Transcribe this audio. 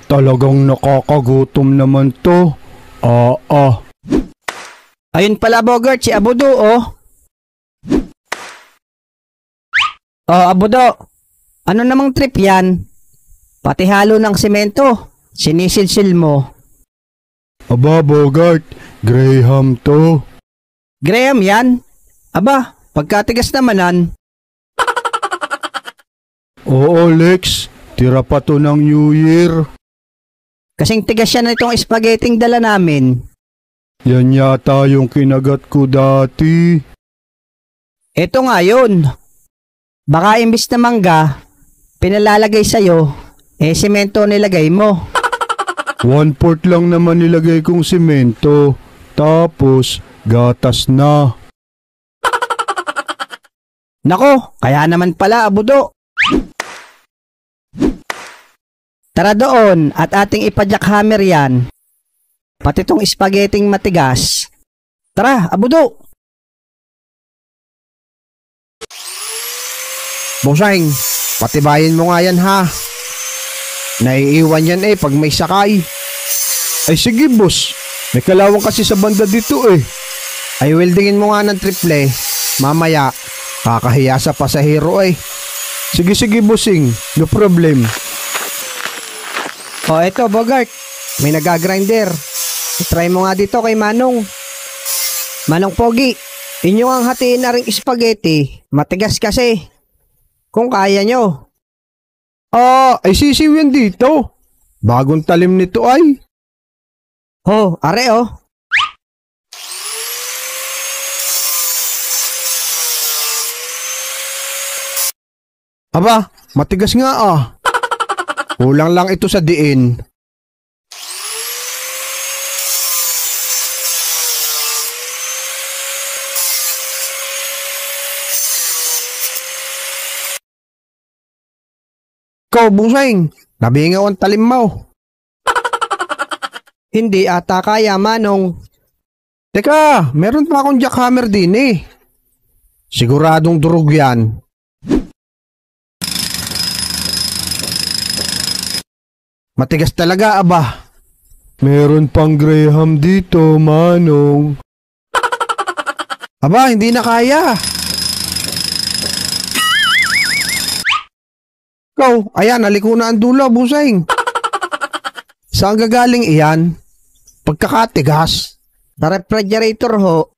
Talagang nakakagutom naman to. Ayun pala, Bogart, si Abudo, oh. Oh, Abudo, ano namang trip yan? Pati halo ng semento, sinisilsil mo. Aba, Bogart, Graham to. Graham yan? Aba, pagkatigas namanan. Oo, Lex, tira pa to ng New Year. Kasing tigas siya na itong spaghetting dala namin. Yan yata yung kinagat ko dati. Ito nga yun. Baka imbis na mangga, pinalalagay sa'yo, semento nilagay mo. 1/4 lang naman nilagay kong simento. Tapos, gatas na. Nako, kaya naman pala, Abudo. Tara doon at ating ipa-jackhammer yan. Pati tong spaghetting matigas. Tara, Abudo. Bossing, patibayin mo nga yan ha. Naiiwan yan pag may sakay. Ay sige, boss. May kalawang kasi sa banda dito Ay weldingin mo nga ng triple. Mamaya, kakahiya sa pasahero Sige, bossing. No problem. O eto, Bogart. May nagagrinder. Try mo nga dito kay Manong. Manong Pogi, inyo ang hatiin na ring spaghetti. Matigas kasi. Kung kaya nyo. Ay sisiw yan dito. Bagong talim nito ay. Oh, are oh. Aba, matigas nga Kulang lang ito sa diin. Ikaw, Busing, nabingaw ang talim mo. Hindi ata kaya, Manong. Teka, meron pa akong jackhammer din Siguradong durog yan. Matigas talaga, aba. Meron pang Graham dito, Manong. Aba, hindi na kaya. Ikaw, ayan, naliko na ang dulo, Busing. Saan gagaling iyan? Pagkakatigas. Sa refrigerator ho.